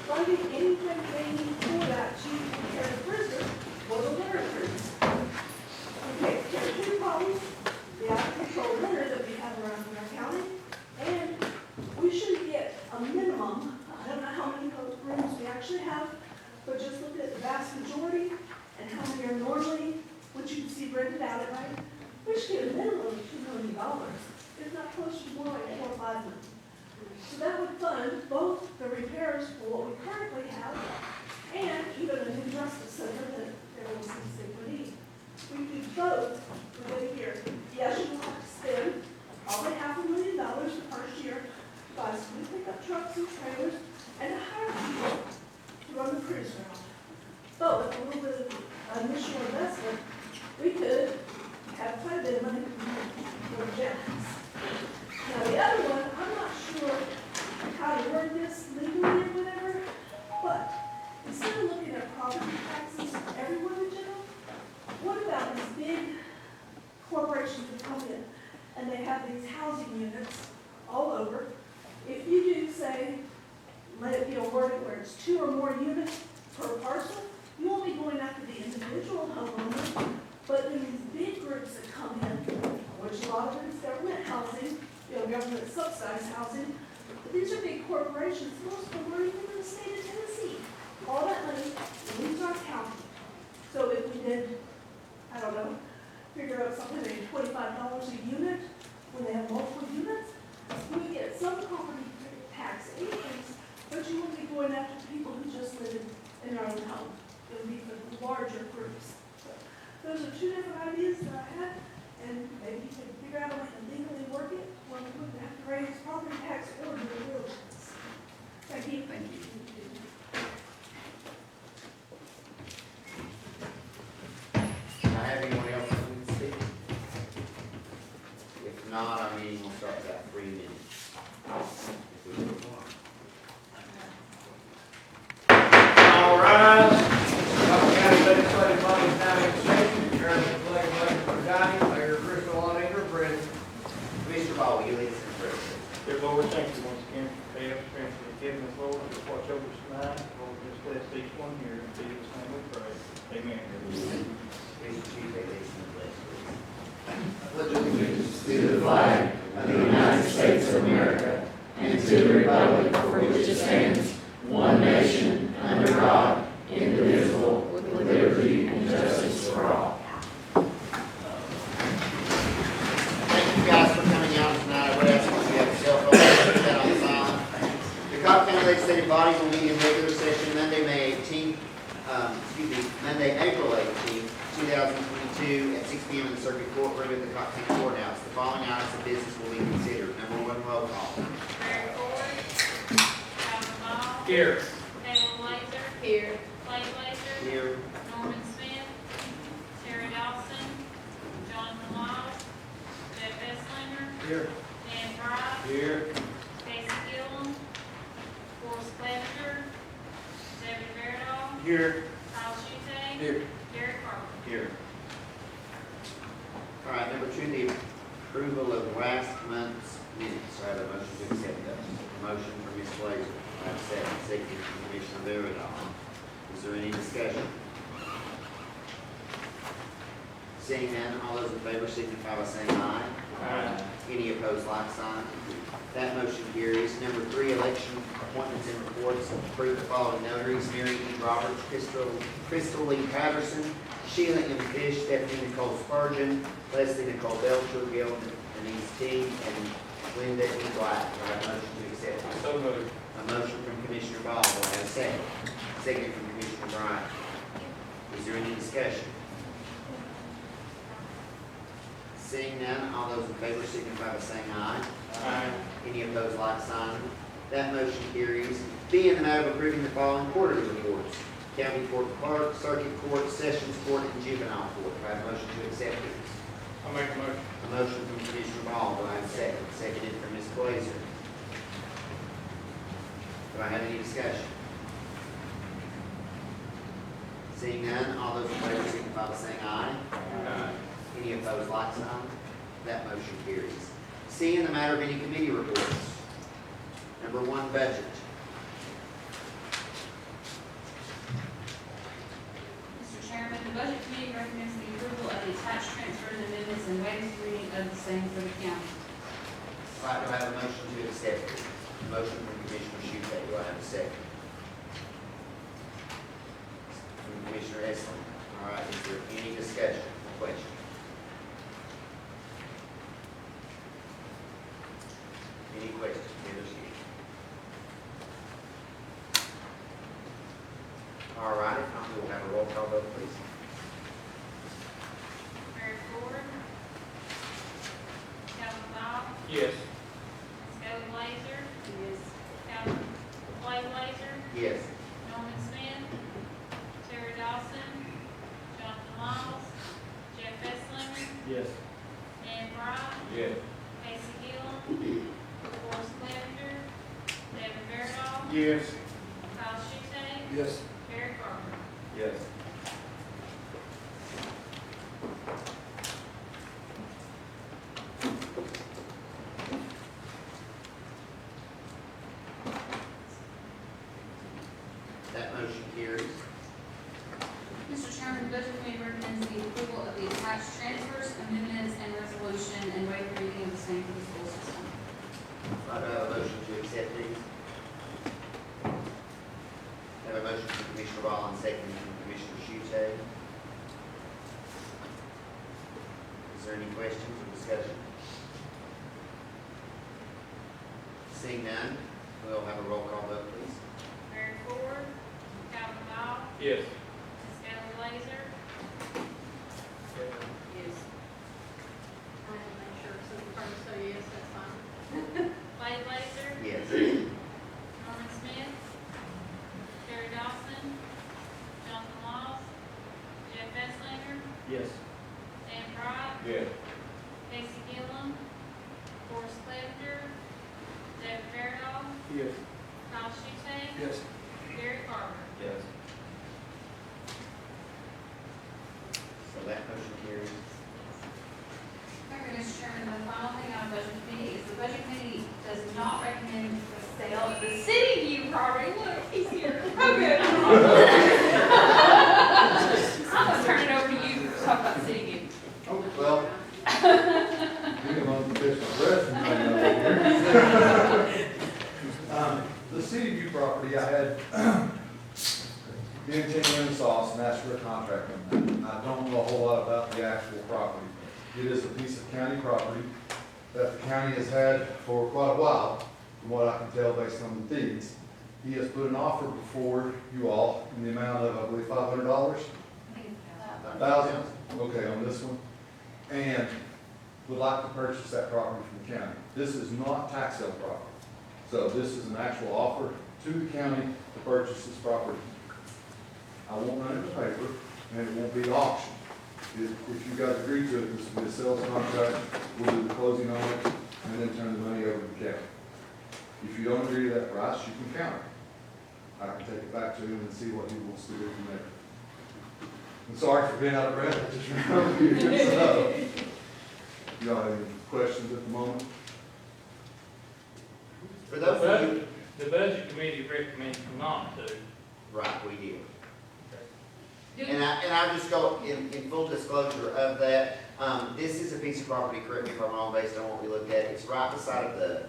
funding anything they need for that to prepare the prisoners for the winter cruise. We take care of two problems, the out of control winter that we have around in our county, and we should get a minimum, I don't know how many rooms we actually have, but just look at the vast majority and how many are normally, which you can see rented out at night, we should get a minimum of $2 million, if not closer to more like $4 or $5 million. So that would fund both the repairs for what we currently have and even a new justice center that everyone seems to think we need. We do both within a year. Yes, you will have to spend probably $500,000 the first year to buy some new pickup trucks and trailers and to hire people to run the cruise around. But with a little bit of initial investment, we could have quite a bit of money for the jets. Now the other one, I'm not sure how to word this legally or whatever, but instead of looking at property taxes everywhere in general, what about these big corporations that come in and they have these housing units all over? If you do say, let it be a word where it's 2 or more units per parcel, you won't be going after the individual homeowner, but then these big groups that come in, which a lot of it is government housing, government subsidized housing, but these are big corporations, most of them are even in the state of Tennessee. All that money leaves our county. So if we did, I don't know, figure out something like $25 a unit, when they have multiple units, we would get some property tax increase, but you wouldn't be going after people who just live in their own home. It would be for the larger groups. So those are 2 different ideas that I had, and maybe you can figure out a way to legally work it when we wouldn't have to raise property tax or do the real tax. Thank you. Thank you. Do I have anyone else who needs to speak? If not, our meeting will start about 3 minutes. If we move on. All rise. Cocke County Legislative Body now in session. Chairman of the Legislature presiding, Mayor Crystal Laniger, President. Commissioner Ball, will you lead us in prayer? Dear Lord, thank you once again for the strength for giving us, Lord, to watch over us tonight. Lord, just bless each one here. In Jesus' name we pray. Amen. Please, Chief, lead us in the pledge, please. Pledge allegiance to the flag of the United States of America and to the republic for which it stands, one nation, under God, indivisible, with liberty and justice for all. Thank you guys for coming out tonight. I would ask if you have a cell phone, put that on silent. The Cocke County Legislative Body will meet in regular session Monday, Monday, April 18th, 2022 at 6 p.m. in the Circuit Court Room at the Cocke County Courthouse. The following items of business will be considered. Number 1, roll call. Mary Ford. Calvin Ball. Here. Taylor Laser. Here. Clay Laser. Here. Norman Smith. Terry Dawson. Jonathan Laws. Jeff Esslinger. Here. Dan Wright. Here. Casey Gillum. Forrest Clevenger. David Verdall. Here. Kyle Schute. Here. Derek Carter. Here. All right, number 2, the approval of last month's minutes. I have a motion to accept those. A motion from Ms. Blazer. I have a second from Commissioner Verdall. Is there any discussion? Seeing none, all those in favor signify by saying aye. Aye. Any opposed, like sign. That motion carries. Number 3, election appointments and reports. Approve the following notaries: Mary E. Roberts, Crystal Lee Patterson, Sheila M. Fish, Stephanie Nicole Spurgeon, Leslie Nicole Belcher, Gail Denise T, and Linda E. Black. Do I have a motion to accept? So moved. A motion from Commissioner Ball. Do I have a second? Second from Commissioner Bryant. Is there any discussion? Seeing none, all those in favor signify by saying aye. Aye. Any opposed, like sign. That motion carries. B, in the matter of approving the following quarterly reports: County Court Clerk, Circuit Court, Sessions Court, and Juvenile Court. Do I have a motion to accept these? I'll make a motion. A motion from Commissioner Ball. Do I have a second? Seconded from Ms. Blazer. Do I have any discussion? Seeing none, all those in favor signify by saying aye. Aye. Any opposed, like sign. That motion carries. C, in the matter of any committee reports: Number 1, budget. Mr. Chairman, the Budget Committee recommends the approval of the attached transfers and amendments and waives reading of the same for the county. All right, do I have a motion to accept it? Motion from Commissioner Shuhei, do I have a second? From Commissioner Esslin. All right, is there any discussion or question? Any questions, Heather? All right, if not, we'll have a roll call vote, please. Mary Ford, Calvin Ball, Yes. Scully Blazer, Yes. Calvin Blazer, Yes. Norman Smith, Terry Dawson, Jonathan Miles, Jeff Esslinger, Yes. Dan Bryant, Yes. Casey Gillum, Forrest Clevenger, David Fairdoll, Yes. Kyle Schulte, Yes. Gary Carter. Yes. That motion carries. Mr. Chairman, the Budget Committee recommends the approval of the attached transfers, amendments, and resolution and waive reading of the same for the school system. I have a motion to accept these. I have a motion from Commissioner Ball and second from Commissioner Shuhei. Is there any questions or discussion? Seeing none, we'll have a roll call vote, please. Mary Ford, Calvin Ball, Yes. Scully Blazer, Yes. I have to make sure somebody first, so yes, that's fine. Clay Blazer, Yes. Norman Smith, Terry Dawson, Jonathan Miles, Jeff Esslinger, Yes. Dan Bryant, Yes. Casey Gillum, Forrest Clevenger, David Fairdoll, Yes. Kyle Schulte, Yes. Gary Carter. Yes. So that motion carries. Okay, Mr. Chairman, the final thing on Budget Committee is the Budget Committee does not recommend the sale of the City View property. Look, he's here. Oh, good. I'm gonna turn it over to you to talk about City View. Well, we can unconditional rest. The City View property, I had the intent in the sauce and asked for a contract on that. I don't know a whole lot about the actual property. It is a piece of county property that the county has had for quite a while, from what I can tell based on the deeds. He has put an offer before you all in the amount of, I believe, $500. $1,000, okay, on this one, and would like to purchase that property from the county. This is not tax sale property, so this is an actual offer to the county to purchase this property. I won't run it in the paper, and it won't be auctioned. If you guys agree to it, this will be a sales contract, we'll do the closing on it, and then turn the money over to the county. If you don't agree to that price, you can counter. I can take it back to him and see what he wants to do from there. I'm sorry for being out of breath, I just remembered. So, y'all have any questions at the moment? For those of you, The budget committee recommends not to. right, we did. And I just go in full disclosure of that, this is a piece of property, correct me if I'm wrong, based on what we looked at, it's right beside of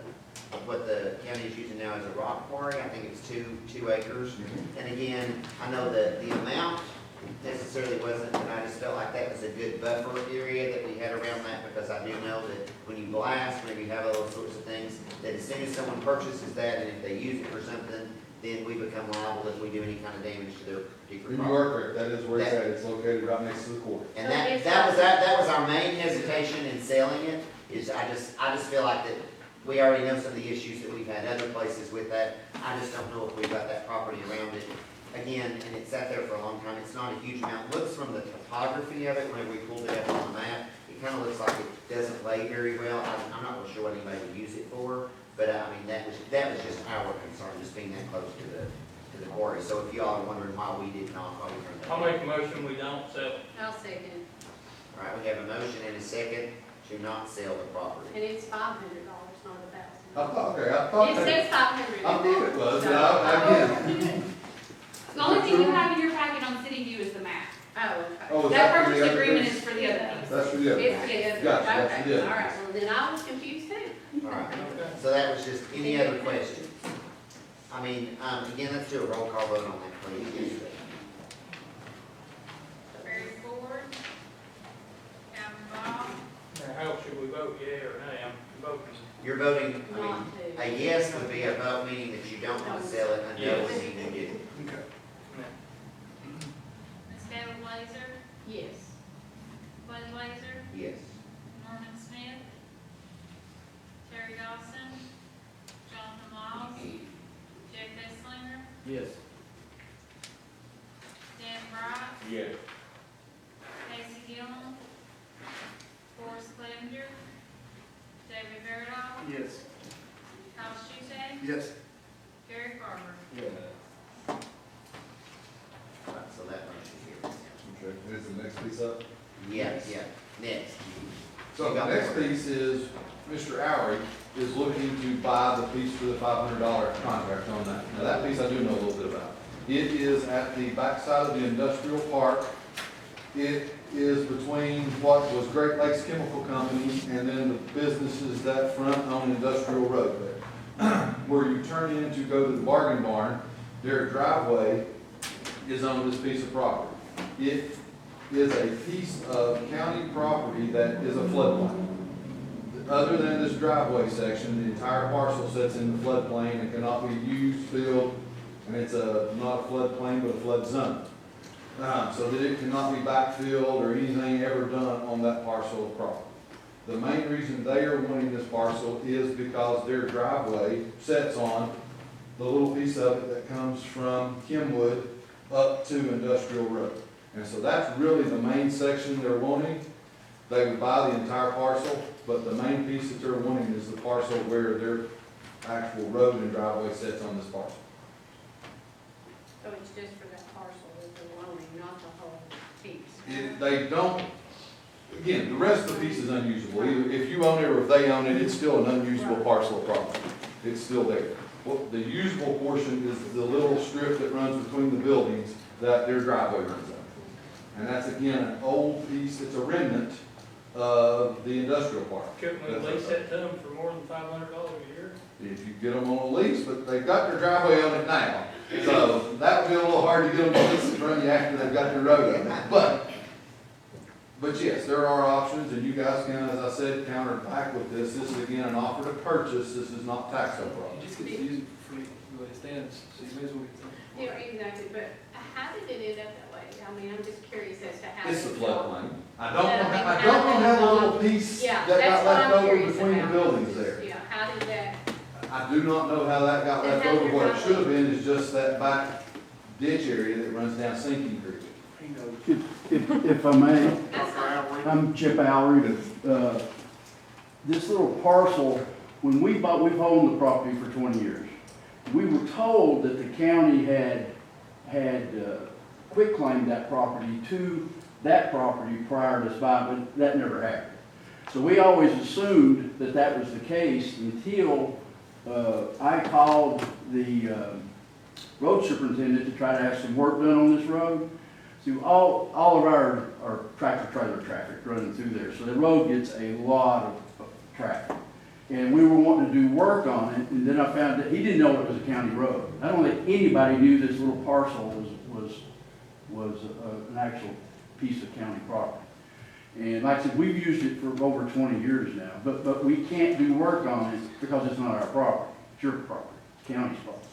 what the county is using now as a rock quarry, I think it's two acres. And again, I know that the amount necessarily wasn't, and I just felt like that was a good buffer area that we had around that, because I do know that when you blast, when you have all those sorts of things, that as soon as someone purchases that, and if they use it for something, then we become liable if we do any kind of damage to their particular You property. are correct, that is where it's at, it's located right next to the court. And that was our main hesitation in selling it, is I just feel like that we already know some of the issues that we've had other places with that. I just don't know if we've got that property around it. Again, and it sat there for a long time, it's not a huge amount. Looks from the topography of it, whenever we pulled it up on the map, it kind of looks like it doesn't lay very well. I'm not really sure what anybody would use it for, but I mean, that was just our concern, just being that close to the quarry. So if y'all are wondering why we did not, why we turned that I'll down. make a motion, we don't sell it. I'll second, All right, we have a motion and a second to not sell the property. and it's $500, not $1,000. I thought It that, says 500. I thought it was, but again, The only thing you have in your packet on City View is the map. Oh, okay. oh, is That that for purchase the other agreement piece? is for the other piece. That's for the other. It's for the other. Gotcha, that's for Okay, the other. all right, well, then I was confused too. All right, so that was just, any other questions? I mean, again, let's do a roll call vote on that, please. Barry Ford, Calvin Ball, Now, how should we vote, yeah or nay? I'm voting. You're voting, I mean, Not to. a yes would be a vote, meaning that you don't want to sell it, a no Yes. would mean you do. Ms. Bella Blazer, Yes. Buddy Blazer, Yes. Norman Smith, Terry Dawson, Jonathan Miles, Jeff Esslinger, Yes. Dan Bright, Yes. Casey Gillum, Forrest Clevenger, David Verdoff, Yes. Kyle Schusay, Yes. Gary Farmer. Yes. All right, so that motion carries. Okay, is the next piece up? Yeah, next. So the next piece is, Mr. Owery is looking to buy the piece for the $500 contract on that. Now, that piece I do know a little bit about. It is at the backside of the industrial park. It is between what was Great Lakes Chemical Company and then the businesses that front on Industrial Road there. Where you turn in to go to the bargain barn, their driveway is on this piece of property. It is a piece of county property that is a floodplain. Other than this driveway section, the entire parcel sits in the floodplain and cannot be used, filled, and it's not a floodplain, but a flood zone. So that it cannot be backfilled or anything ever done on that parcel of property. The main reason they are wanting this parcel is because their driveway sets on the little piece of it that comes from Kenwood up to Industrial Road. And so that's really the main section they're wanting. They would buy the entire parcel, but the main piece that they're wanting is the parcel where their actual road and driveway sits on this parcel. So it's just for that parcel that they're loaning, not the whole piece. They don't, again, the rest of the piece is unusable. Either if you own it or if they own it, it's still an unusable parcel of property. It's still there. Well, the usable portion is the little strip that runs between the buildings that their driveway runs on. And that's again an old piece, it's a remnant of the industrial park. Couldn't we lease that to them for more than $500 a year? If you get them on a lease, but they've got their driveway on it now. So that would be a little hard to get them to lease it from you after they've got their road on it. But yes, there are options, and you guys can, as I said, counter back with this. This is again an offer to purchase. This is not tax on You property. just get to use it for free, the way it stands, so you may as well get some. Yeah, exactly, but how did it end up that way? I mean, I'm just curious as to how. It's the it floodplain. I Yeah, don't know how the little piece Yeah, that that's got what left I'm over curious between the about. buildings there. Yeah, how did that, I do not know how that got And left how over. your What it driveway- should have been is just that back ditch area that runs down Sinking Creek. He knows. If I may, that's not, I'm Chip Allery. This little parcel, when we've owned the property for 20 years. We were told that the county had quitclaimed that property to that property prior to us buying, but that never happened. So we always assumed that that was the case until I called the road superintendent to try to have some work done on this road. So all of our tractor trailer traffic running through there. So the road gets a lot of traffic. And we were wanting to do work on it, and then I found that he didn't know it was a county road. I don't think anybody knew this little parcel was an actual piece of county property. And like I said, we've used it for over 20 years now, but we can't do work on it because it's not our property. It's your property, it's county's property.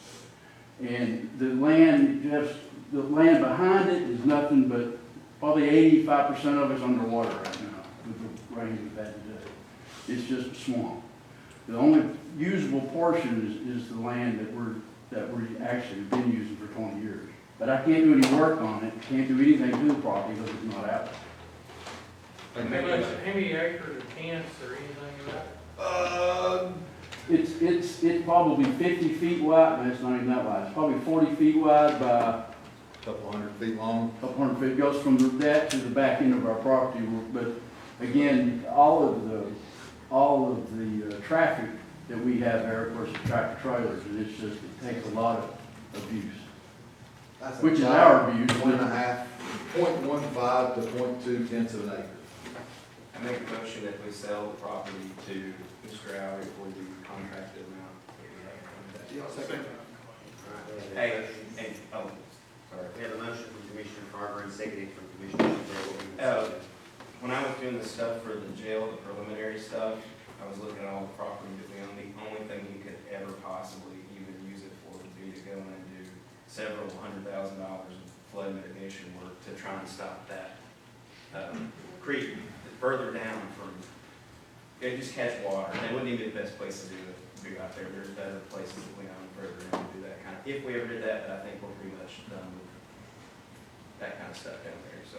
And the land behind it is nothing but probably 85% of it's underwater right now with the rain we've had today. It's just a swamp. The only usable portion is the land that we actually have been using for 20 years. But I can't do any work on it, can't do anything to the property because it's not out. How many acres or tenths or anything about it? It's probably 50 feet wide, no, it's not even that wide. It's probably 40 feet wide by A couple 100 feet long. a couple hundred feet. It goes from that to the back end of our property. But again, all of the traffic that we have there, of course, the tractor trailers, and it's just, it takes a lot of abuse. That's Which is about our abuse. 0.15 to 0.2 tenths of an acre. I make a motion that we sell the property to Mr. Alley for the contracted amount that we have. Second. Hey, oh, sorry. We have a motion from Commissioner Carver and seconded from Commissioner Sheffield. When I was doing the stuff for the jail, the preliminary stuff, I was looking at all the property that we own. The only thing you could ever possibly even use it for would be to go in and do several $100,000 of flood mitigation work to try and stop that creek further down from, it just catch water. And it wouldn't even be the best place to do out there. There's better places that we own further in to do that kind of, if we ever did that, but I think we're pretty much done with that kind of stuff down there, so.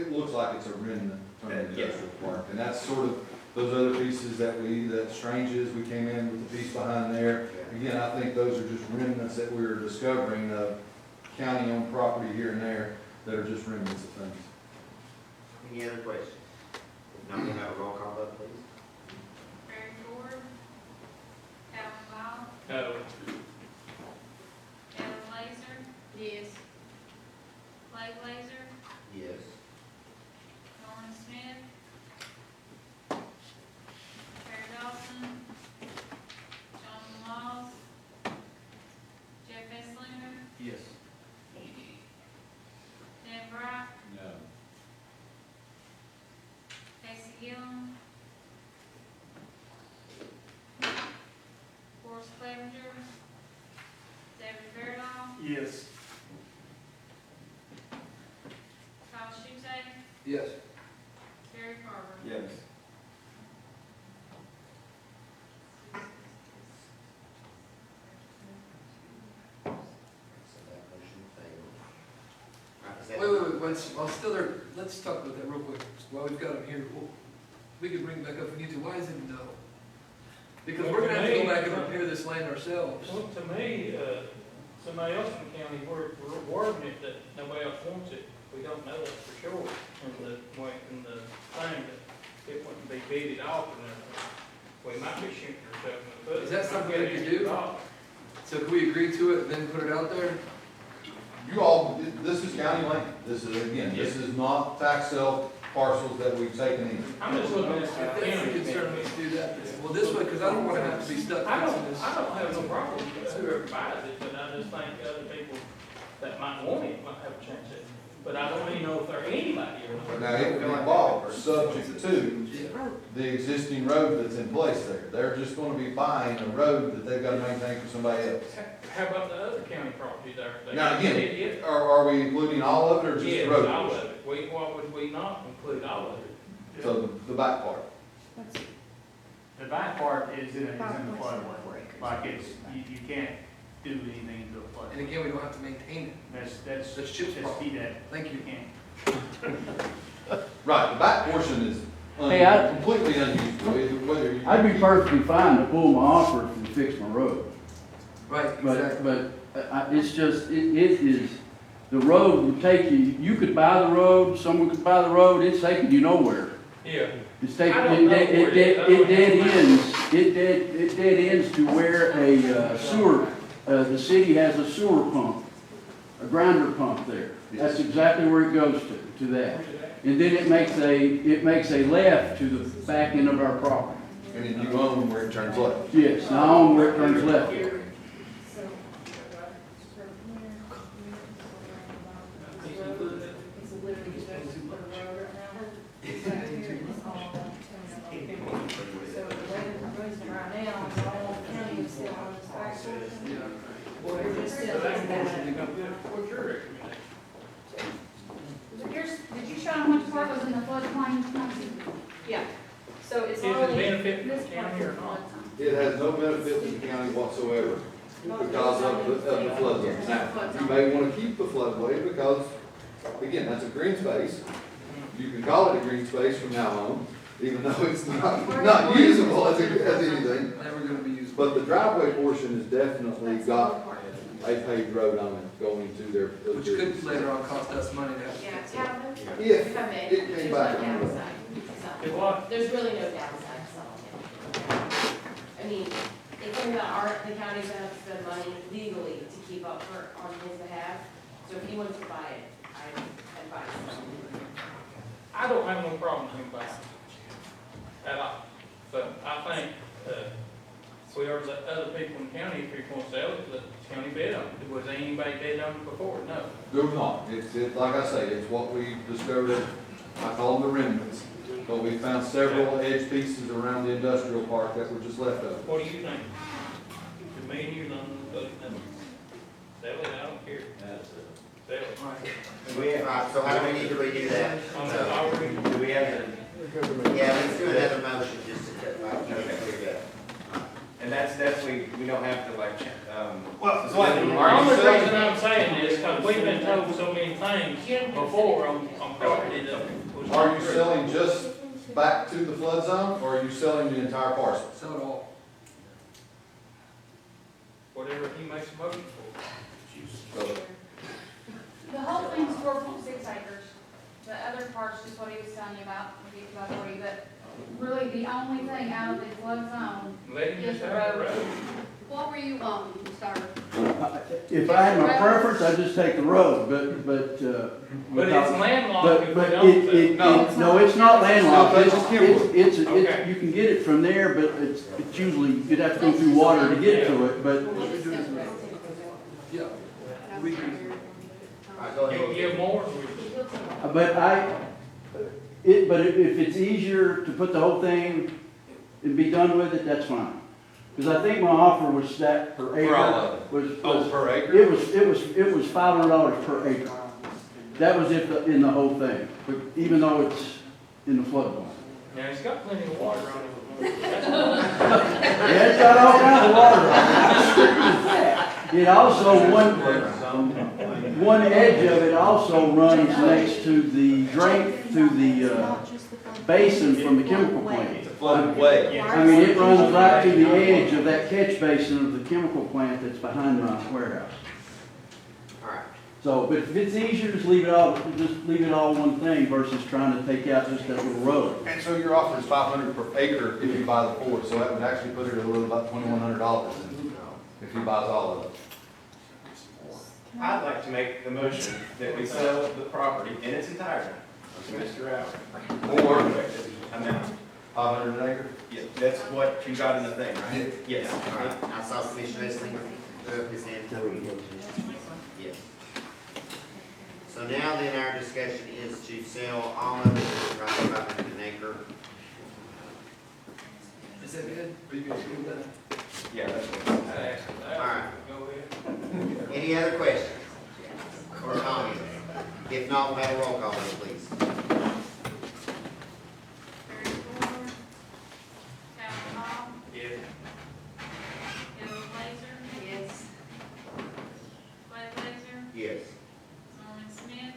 It looks like it's a remnant from the Yeah. industrial park, and that's sort of those other pieces that Strange's, we came in with the piece behind there. Again, I think those are just remnants that we're discovering of county-owned property here and there that are just remnants of things. Any other questions? If not, we'll have a roll call vote, please. Barry Ford, Calvin Ball, No. Ellen Laser, Yes. Blake Laser, Yes. Norman Smith, Terry Dawson, John Laws, Jeff Esslinger, Yes. Dan Bright, No. Casey Gillum, Forrest Clevenger, David Fairlaw, Yes. Kyle Shusey, Yes. Gary Carver. Yes. So that motion failed. All right, is that- While still there, let's talk about that real quick. While we've got him here, we can bring it back up if we need to. Why is it no? Because we're gonna have to go back and repair this land ourselves. Well, to me, somebody else in the county, we're wording it that nobody else wants it. We don't know that for sure in the thing that it wouldn't be beat off and we might be shooting ourselves in the foot. Is that something we could do? So can we agree to it and then put it out there? You all, this is county land. This is, again, this is not tax sale parcels that we've taken in. I'm just looking at If the that's the county. concern, let's do that. Well, this way, because I don't wanna have to be stuck I fixing don't this. have no problem with whoever buys it, but I just think other people that might want it might have a chance at it. But I don't even know if there anybody or not. Now, it will be bought subject to the existing road that's in place there. They're just gonna be buying a road that they've gotta maintain for somebody else. How about the other county properties there? Now, again, are we including all of it or just the Yes, road? all of it. Why would we not include all of it? So the back part. The back part is in the floodway, like you can't do anything to a And floodway. again, we don't have to maintain it. That's That's Chip's that's problem. that. Thank you. can't. Right, the back portion is Hey, I- completely unusable, whether you. I'd be perfectly fine to pull my offer and fix my road. Right, But, exactly. it's just, it is, the road would take you could buy the road, someone could buy the road, it's taking you nowhere. Yeah. It's taking, I don't know where it is. I don't it dead ends to where a sewer, the city has a sewer pump, a grinder pump there. That's exactly where it goes to that. And then it makes a left to the back end of our property. And then you own where it turns left. Yes, now on where it turns left. What's your recommendation? Did you show how much part was in the floodplain? Yeah, so it's Is it only. benefit this the county or not? It has no benefit to the county whatsoever because of the flood zones. Now, you may want to keep the floodway because, again, that's a green space. You can call it a green space from now on, even though it's not usable as anything. Never gonna be used. But the driveway portion has definitely got a paved road on it going to their. Which could later on cost us money to have. Yeah, Calvin, If if I may, it came there's no back. downside. It what? There's really no downside to selling it. I mean, it's something that the county's gonna have to spend money legally to keep up on his behalf. So if he wants to buy it, I advise him. I don't have no problem with him buying it at all. But I think, we ought to let other people in the county, if you want to sell it, let the county bid on it. Was anybody bid on it before? No. Do not, like I say, it's what we discovered, I call them the remnants, but we found several edge pieces around the industrial park that were just left over. What do you think? To me and you, none of us, sell it, I don't care. Sell it. Alright, so how many do we do that? Do we have to, Yeah, let's do another motion just to cut my, clear up. and that's, we don't have to like, Well, suspend the the only market. reason I'm saying this, because we've been told so many things before on property that was. Are you selling just back to the flood zone, or are you selling the entire parcel? Sell it all. Whatever he makes a motion for. So, The whole thing's 4.6 acres. The other part's just what he was telling you about, the 5540, but really the only thing out of the flood zone Let him is just the have the road. road. What were you wanting, sir? If I had my preference, I'd just take the road, but. But it's landlocked if we But don't. no, it's not landlocked. It's just Kimberly. You can get it from there, but it's usually, you'd have to go through water to get to it, but. Yeah. Alright, go You can ahead. give more. But but if it's easier to put the whole thing and be done with it, that's fine. Because I think my offer was that per acre. For all of it? Was Per acre? it was $500 per acre. That was in the whole thing, but even though it's in the floodplain. Now, it's got plenty of water on it. Yeah, it's got all kinds of water. It also, one edge of it also runs next to the basin from the chemical plant. Flooded way. I mean, it runs right to the edge of that catch basin of the chemical plant that's behind my warehouse. Alright, So, but if it's easier, just leave it all one thing versus trying to take out just that little road. And so your offer is $500 per acre if you buy the Ford, so that would actually put it at a little about $2,100 if he buys all of it. I'd like to make the motion that we sell the property in its entirety to Mr. Allen. Or Amount. 500 an acre? Yeah, that's what you got in the thing, right? Yes. alright, I saw Commissioner Eslinger throw up his hand. Yes. So now then our discussion is to sell all of it, right, 500 an acre. Is that good? Are you gonna do that? Yeah, that's what Alright, Go ahead. any other questions? Or comments? If not, we'll have a roll call, vote, please. Barry Ford, Calvin Hall, Yeah. Bill Blazer, Yes. Clay Blazer, Yes. Norman Smith,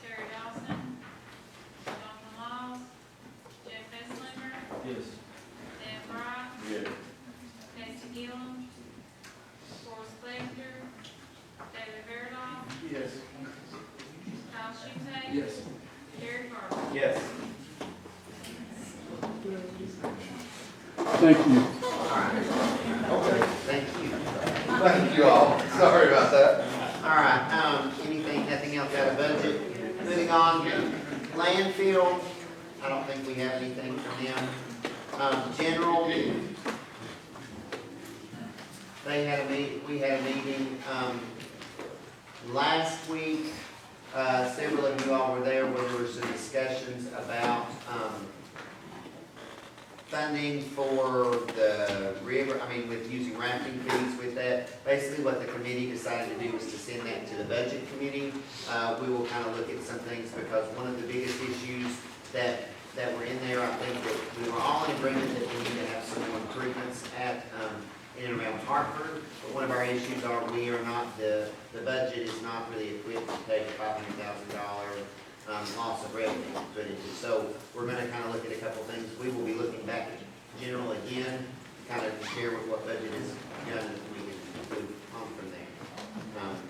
Terry Dawson, Jonathan Laws, Jeff Esslinger, Yes. Dan Bright, Yeah. Casey Gillum, Forrest Lecter, David Verdoff, Yes. Kyle Schusay, Yes. Gary Carter. Yes. Thank you. Okay. Thank you. Thank you all. Sorry about that. Alright, nothing else out of budget? Moving on, landfill, I don't think we have anything from them. General, we had a meeting, last week. Several of you all were there where there were some discussions about, funding for the river, with using rafting fees with that. Basically, what the committee decided to do was to send that to the budget committee. We will kind of look at some things because one of the biggest issues that were in there, I think that we were all in agreement that we need to have some more improvements at, in and around Hartford. But one of our issues are we are not, the budget is not really equipped to take a $500,000 loss of revenue put into. So we're gonna kind of look at a couple things. We will be looking back at general again, kind of compare with what budget is done, and we can move on from there.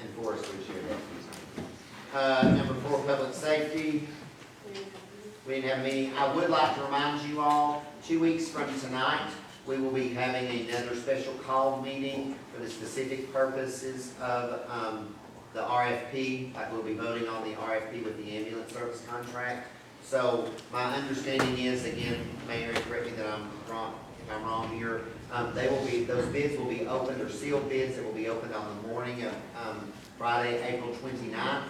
And Forrest will share that. Number 4, public safety. We didn't have a meeting. I would like to remind you all, 2 weeks from tonight, we will be having another special call meeting for the specific purposes of, the RFP. We'll be voting on the RFP with the ambulance service contract. So my understanding is, again, Mayor, correct me that I'm wrong, if I'm wrong here, those bids will be opened, or sealed bids that will be opened on the morning of, Friday, April 29th.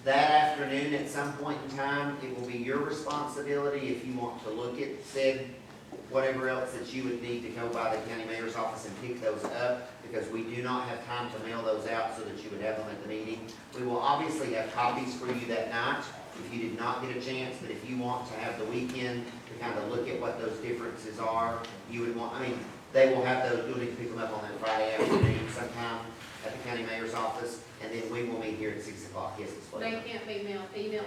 That afternoon, at some point in time, it will be your responsibility if you want to look at said, whatever else that you would need to go by the county mayor's office and pick those up, because we do not have time to mail those out so that you would have them at the meeting. We will obviously have copies for you that night, if you did not get a chance, but if you want to have the weekend to kind of look at what those differences are, you would want, they will have those, you'll need to pick them up on that Friday afternoon sometime at the county mayor's office, and then we will meet here at 6 o'clock. Yes, it's They can't be emailed to us.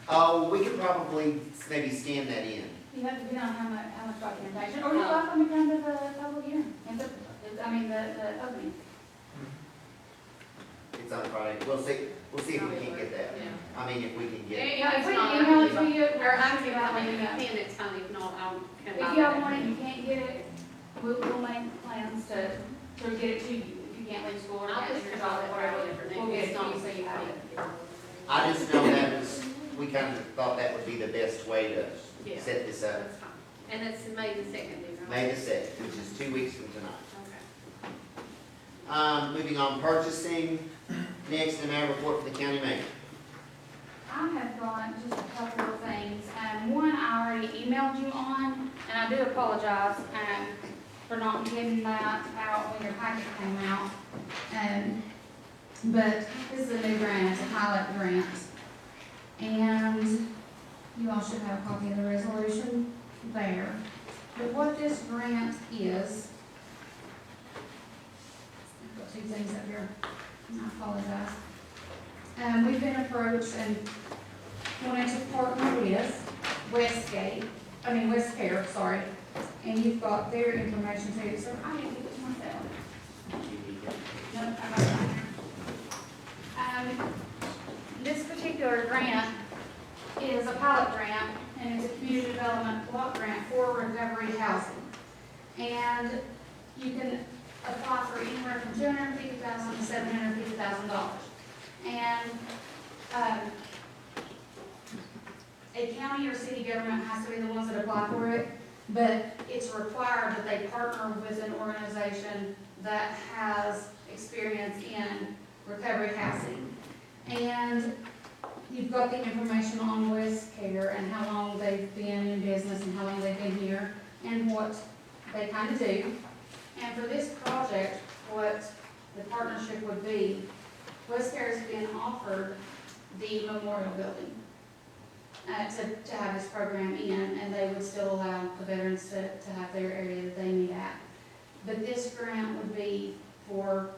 Oh, we could probably maybe scan that in. You have to be on how much documentation, or you have to come to the public hearing, the opening. It's on Friday. We'll see if we can get that. If we can get it. Yeah, if we can email it to you, Or I can email it's fine, if not, I'll come if by. y'all want it, you can't get it, we'll make plans to get it to you. If you can't leave school or I'll can't just leave your drop job, it whatever, wherever. we'll get it to you so you have it. I just know that was, we kind of thought that would be the best way to Yeah. set this up. That's fine. And it's May the 2nd, is it? May the 2nd, which is 2 weeks from tonight. Okay. Moving on, purchasing. Next, an report for the county mayor. I have got just a couple of things. One I already emailed you on, and I do apologize for not getting that out when your packet came out. But this is a new grant, it's a pilot grant. And you all should have a copy of the resolution there. But what this grant is, I've got two things up here, I apologize. We've been approached and wanted to partner with Westcare, sorry. And you've got their information too, so I didn't give it to myself. Nope, I got it right here. This particular grant is a pilot grant, and it's a community development block grant for recovery housing. And you can apply for anywhere from $250,000 to $750,000. And a county or city government has to be the ones that apply for it, but it's required that they partner with an organization that has experience in recovery housing. And you've got the information on Westcare and how long they've been in business and how long they've been here and what they kind of do. And for this project, what the partnership would be, Westcare has been offered the memorial building to have this program in, and they would still allow the veterans to have their area that they meet at. But this grant would be for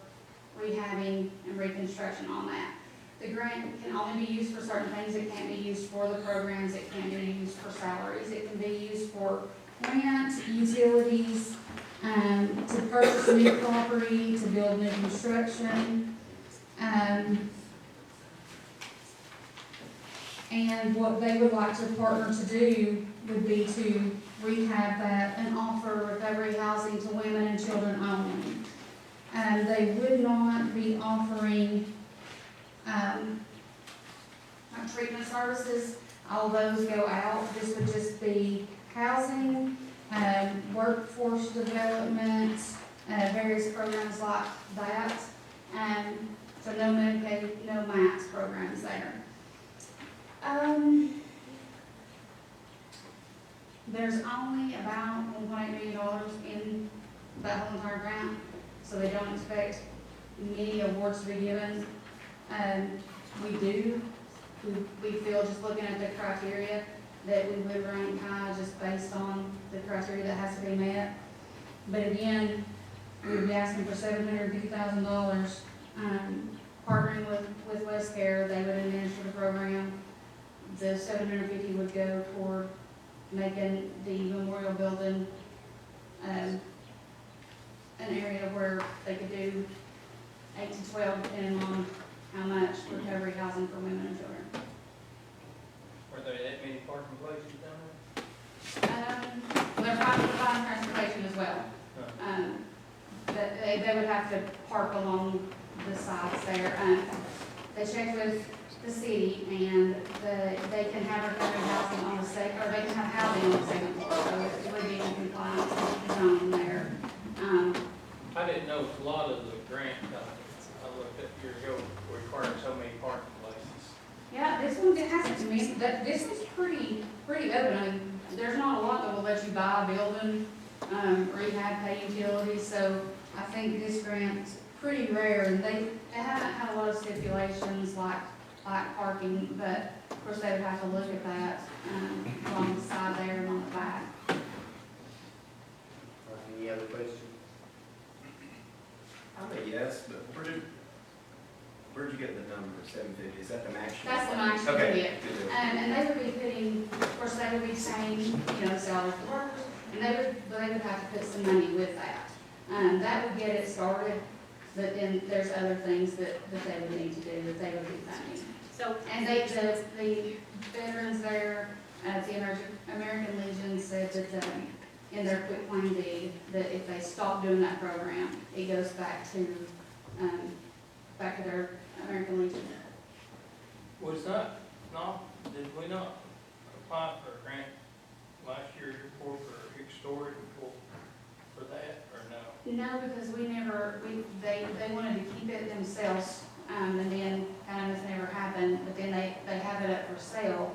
rehabbing and reconstruction on that. The grant can only be used for certain things. It can't be used for the programs. It can't be used for salaries. It can be used for rent, utilities, to purchase new property, to build new construction. And what they would like to partner to do would be to rehab that and offer recovery housing to women and children only. They would not be offering treatment services. All those go out. This would just be housing, workforce development, various programs like that. So no Medicaid, no MAX programs there. There's only about $1.8 million in that whole entire grant, so they don't expect many awards to be given. We feel, just looking at the criteria, that we would rank high just based on the criteria that has to be met. But again, we would be asking for $750,000, partnering with Westcare. They would administer the program. The $750,000 would go toward making the memorial building an area where they could do 8 to 12, depending on how much recovery housing for women and children. Were there that many parking places down there? They're trying to provide transportation as well. they would have to park along the sides there. They checked with the city and they can have recovery housing on the second, or they can have housing on the second floor, so it would be in compliance with the zone there. I didn't know a lot of the grant documents I looked at years ago required so many parking places. Yeah, this one, it hasn't to me, that, this is pretty open. I mean, there's not a lot that will let you buy a building, rehab, pay utilities, so I think this grant's pretty rare, and they haven't had a lot of stipulations like parking, but of course they would have to look at that, on the side there and on the back. Any other questions? I'm a yes, but where'd you get the number, 750? Is that the max? That's the max you can Okay, get. good deal. And they would be putting, of course, they would be saying, you know, salary for workers, and they would have to put some money with that. That would get it started, but then there's other things that they would need to do, that they would be funding. So, And the veterans there, the American Legion said that, in their quick claim deed, that if they stop doing that program, it goes back to their American Legion. Was that, did we not apply for a grant last year for storage for that, or no? No, because they wanted to keep it themselves, and then kind of this never happened, but then they have it up for sale,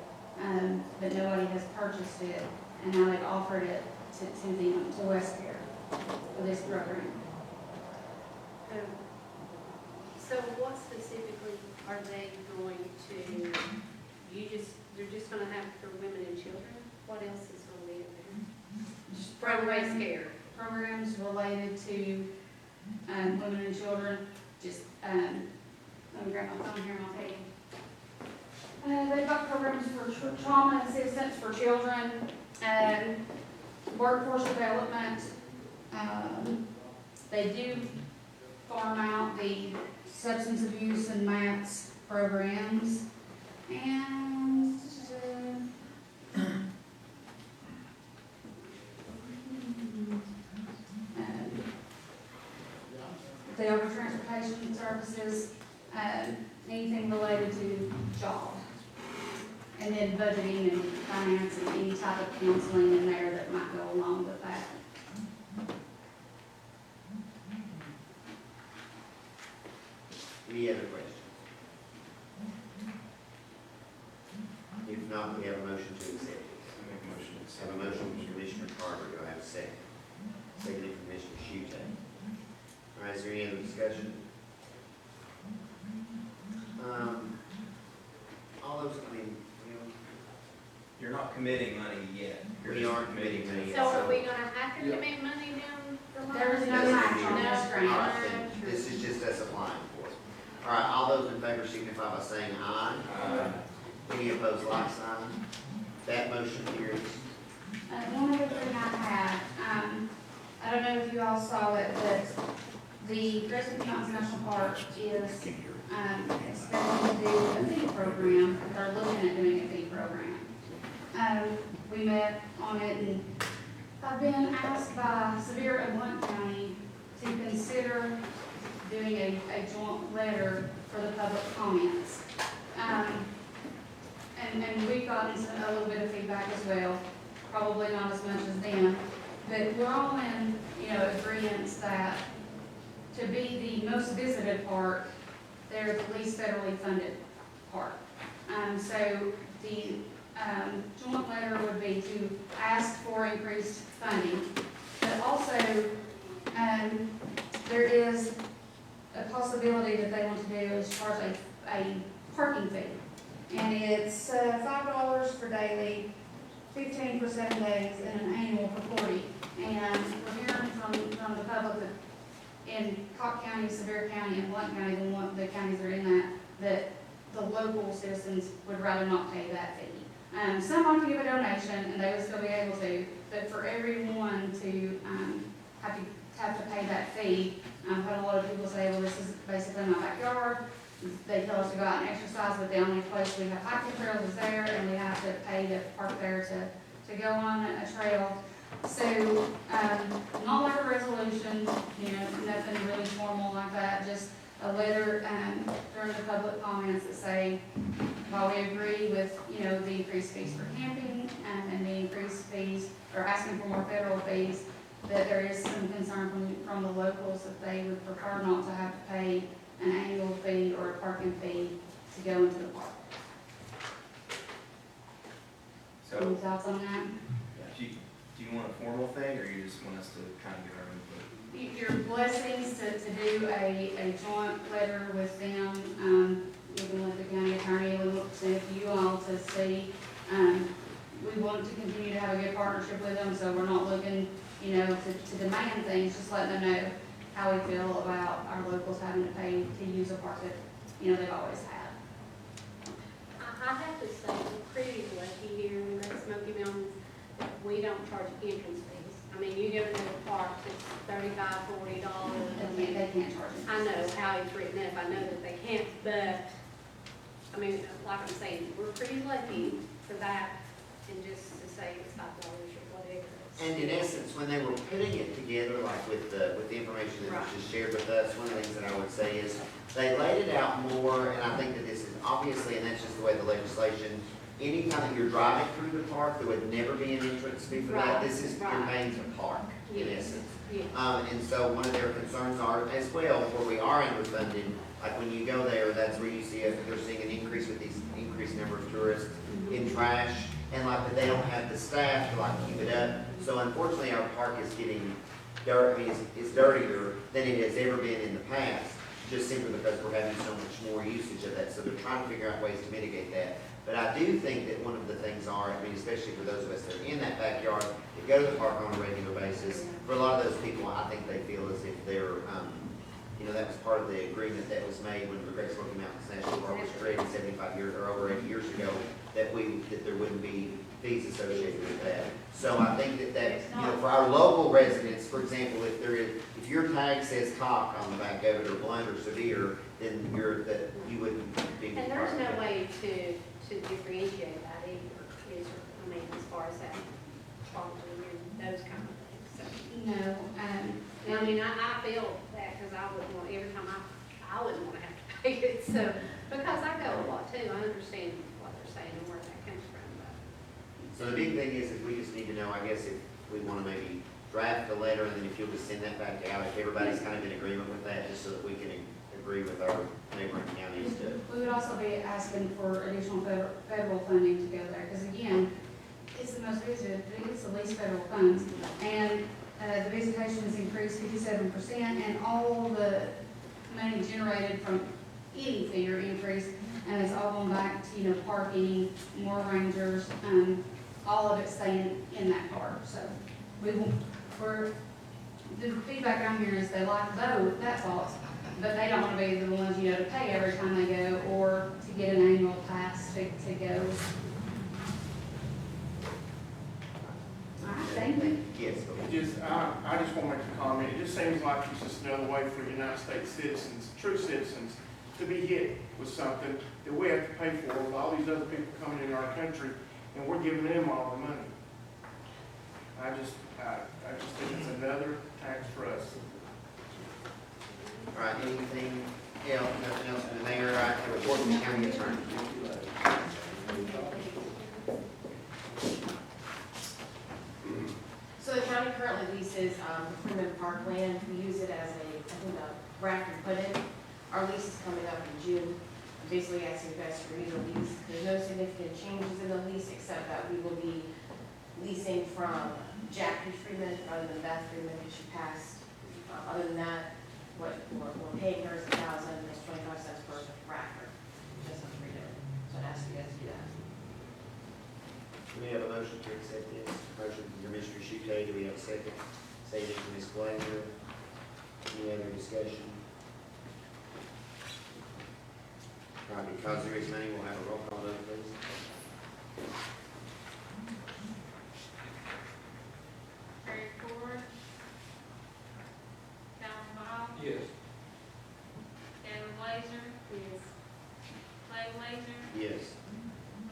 but nobody has purchased it, and now they've offered it to them, to West Care, for this program. so what specifically are they going to, they're just gonna have for women and children? What else is gonna be in there? Just From West Care. programs related to, women and children, just, let me grab my phone here and I'll tell you. They've got programs for trauma assistance for children, workforce development. They do farm out the substance abuse and MATS programs. And, they offer transportation services, anything related to job. And then budgeting and finance and any type of counseling in there that might go along with that. Any other questions? If not, we have a motion to accept it. I make a motion to accept. Have a motion from Commissioner Carter, do I have a second? Seconded from Commissioner Shuta. All right, is there any other discussion? All those, I mean, You're not committing money yet. You're we just aren't committing money. So are we gonna have to commit money down for There is no money? match on this All grant. right, then, this is just us applying for it. All right, all those in favor signify by saying aye. Any opposed, like sign. That motion carries. One other thing I had, I don't know if you all saw it, but the Crescent Mountain National Park is, expecting to do a fee program, they're looking at doing a fee program. We met on it, and I've been asked by Sevier and Blount County to consider doing a joint letter for the public comments. And we've gotten a little bit of feedback as well, probably not as much as them, but we're all in, agreement that to be the most visited park, they're the least federally funded park. So the joint letter would be to ask for increased funding, but also there is a possibility that they want to do is charge a parking fee. And it's $5 for daily, 15 for 7 days, and an annual for 40. And we're hearing from the public that in Cocke County, Sevier County, and Blount County, the counties that are in that the local citizens would rather not pay that fee. Some want to give a donation, and they would still be able to, but for everyone to have to pay that fee, I've had a lot of people say, well, this is basically my backyard. They tell us to go out and exercise, but the only place we have hiking trails is there, and we have to pay to park there to go on a trail. So, not like a resolution, nothing really formal like that, just a letter, during the public comments that say, while we agree with, the increased fees for camping, and the increased fees, or asking for more federal fees, that there is some concern from the locals that they would prefer not to have to pay an annual fee or a parking fee to go into the park. Any So, thoughts on that? do you want a formal thing, or you just want us to kind of give our input? Your blessings to do a joint letter with them, we can let the county attorney, we want to send it to you all to see. We want to continue to have a good partnership with them, so we're not looking, to demand things, just letting them know how we feel about our locals having to pay to use a park that, they've always had. I have to say, we're pretty lucky here in the Smoky Mountains that we don't charge entrance fees. I mean, you go into the park, it's $35, $40. They can't charge it. I know how it's written up, I know that they can't, but, I mean, like I'm saying, we're pretty lucky for that, and just to say it's $5 or whatever. And in essence, when they were putting it together, like with the information that was just shared with us, one of the things that I would say is, they laid it out more, and I think that this is obviously, and that's just the way the legislation, anytime that you're driving through the park, there would never be an entrance fee for that. This is, you're paying to park, in essence. And so one of their concerns are as well, where we are underfunded, like when you go there, that's where you see if they're seeing an increase with these increased number of tourists in trash, and like that they don't have the staff to like keep it up. So unfortunately, our park is getting it's dirtier than it has ever been in the past, just simply because we're having so much more usage of that. So they're trying to figure out ways to mitigate that. But I do think that one of the things are, especially for those of us that are in that backyard, that go to the park on a regular basis, for a lot of those people, I think they feel as if they're, that was part of the agreement that was made when the Great Smoky Mountains National Park was created 75 years or over 80 years ago, that there wouldn't be fees associated with that. So I think that for our local residents, for example, if your tag says Cocke on the back of it, or blunt or severe, then you wouldn't be. And there's no way to differentiate that either, as far as that quality and those kind of things, so. No, I feel that, because I wouldn't want, every time I wouldn't want to have to pay it, so, because I go a lot too, I understand what they're saying and where that comes from, but. So the big thing is we just need to know, I guess, if we want to maybe draft a letter, and then if you'll just send that back out, if everybody's kind of in agreement with that, just so that we can agree with our neighboring counties to. we would also be asking for additional federal funding to go there, because again, it's the most visited, it's the least federal funds. And the visitation has increased 57%, and all the money generated from any fee or increase, and it's all going back to, parking, more rangers, all of it staying in that park. So the feedback I'm hearing is they like that thought, but they don't want to be the ones, to pay every time they go, or to get an annual pass to go. All right, thank you. Yes. I just want to make a comment. It just seems like it's just another way for United States citizens, true citizens, to be hit with something that we have to pay for with all these other people coming in our country, and we're giving them all the money. I just think it's another tax for us. All right, anything else, nothing else from the mayor, I can report from the county attorney. So the county currently leases Freeman Park land. We use it as a rack and put in. Our lease is coming up in June. I'm basically asking you guys to renew the lease. There's no significant changes in the lease, except that we will be leasing from Jackie Freeman rather than Beth Freeman, because she passed. Other than that, what we're paying her is $1,000, there's 25 cents per racker. Just have to renew it. So I'd ask you guys to do that. Do we have a motion to accept this? Motion from Mr. Shutte, do we have a second? Second from Ms. Blazer. Any other discussion? All right, because there is money, we'll have a roll call vote, please. Barry Ford, Alan Bob, Yes. David Blazer, Yes. Clay Blazer, Yes.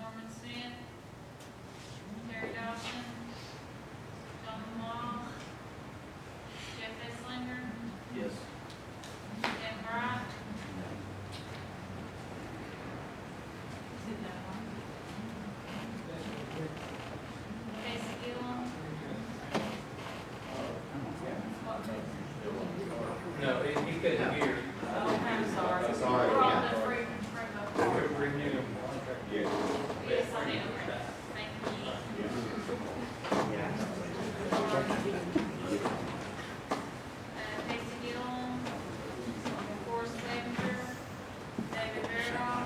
Norman Smith, Terry Dawson, John Wall, Jeff Esslinger, Yes. Dan Bright, Casey Gillum, No, he couldn't hear. oh, I'm sorry. Sorry, We're on yeah. the free, Renew him contract. yes, I did, thank you. Casey Gillum, Forrest Ledger, David Fairdown,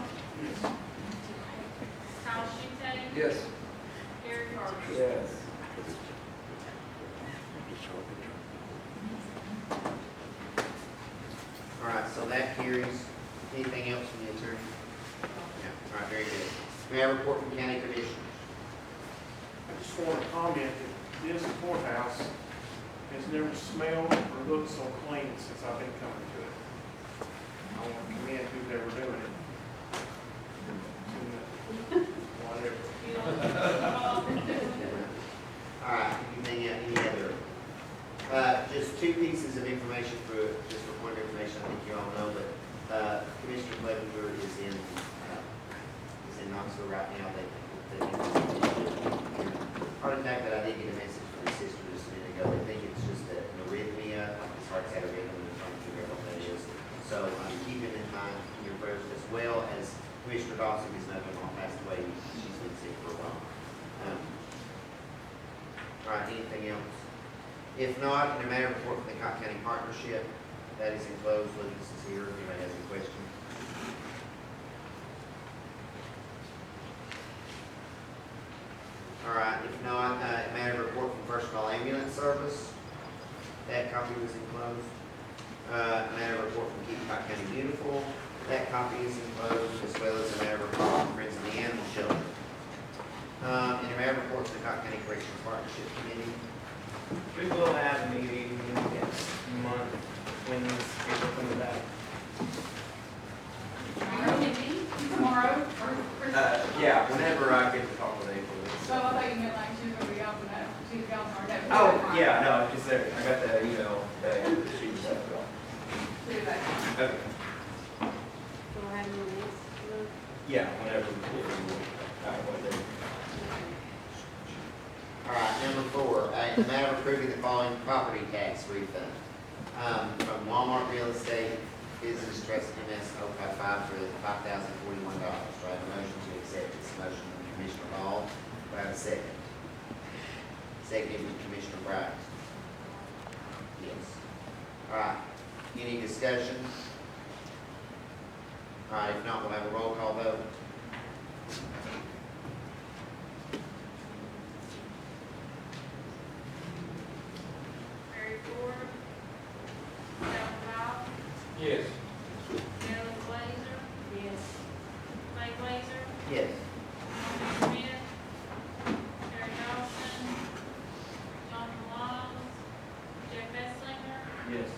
Kyle Schute, Yes. Gary Carter. Yes. All right, so that carries. Anything else from the attorney? Yeah, all right, very good. May I report from county commissioners? I just want to comment that this courthouse has never smelled or looked so clean since I've been coming to it. I want to commend who's ever doing it. Whatever. You know, All right, anything, any other? Just two pieces of information just for point of information, I think you all know, but, Commissioner Clevenger is in Knoxville right now. Part of the fact that I did get a message from his sister just a minute ago, they think it's just an arrhythmia, his heart's had a rhythm, and trying to figure out what that is. So, keep him in mind in your prayers, as well as Commissioner Dawson, his mother-in-law passed away, she's been sick for a while. All right, anything else? If not, in a matter of report from the Cocke County Partnership, that is enclosed. Lucas is here, if anybody has any questions. All right, if not, a matter of report from First Call Ambulance Service, that copy was enclosed. A matter of report from Keep Cocke County Beautiful, that copy is enclosed, as well as a matter of report from Friends of the Animal Shelter. In a matter of report from the Cocke County Corrections Partnership Committee, We will have a meeting next month when these people come back. Tomorrow, or Yeah, whenever I get to talk with April. so I thought you meant like she's gonna be out for that, she's out for that. Oh, yeah, no, just there, I got the email today, she was at it all. Okay, Do I have any next month? yeah, whenever we get what day. all right, number 4, a matter of approving the following property tax refund. From Walmart Real Estate Business Trust MS 055 for $5,041. Do I have a motion to accept this motion from Commissioner Ball? Do I have a second? Second from Commissioner Bright. Yes. All right, any discussion? All right, if not, we'll have a roll call vote. Barry Ford, Al Powell, Yes. Marilyn Glazer, Yes. Clay Glazer, Yes. Smith, Terry Dawson, John Malone, Jeff Esslinger, Yes.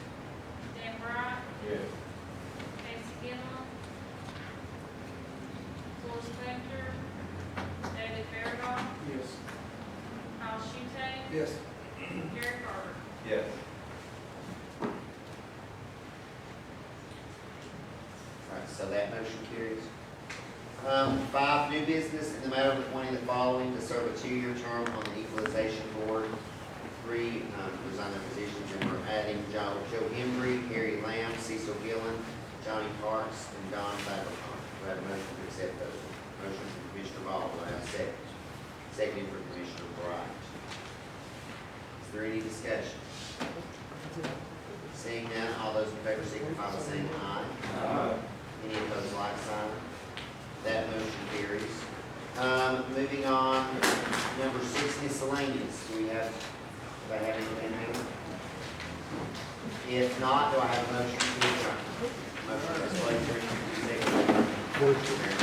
Dan Bright, Yes. Casey Gillum, Forrest Ledger, David Fairdown, Yes. Kyle Schute, Yes. Gary Carter. Yes. All right, so that motion carries. 5, new business in the matter of appointing the following to serve a 2-year term on the Equalization Board. 3, resign their positions, and we're adding Joe Hembry, Harry Lamb, Cecil Gillen, Johnny Parks, and Don Fabercon. Do I have a motion to accept those? Motion from Commissioner Ball, do I have a second? Second from Commissioner Bright. Is there any discussion? Seeing none, all those in favor signify by saying aye. Any opposed, like sign? That motion carries. Moving on, number 6, miscellaneous. Do I have anything here? If not, do I have a motion to adjourn? Motion by Slater, second by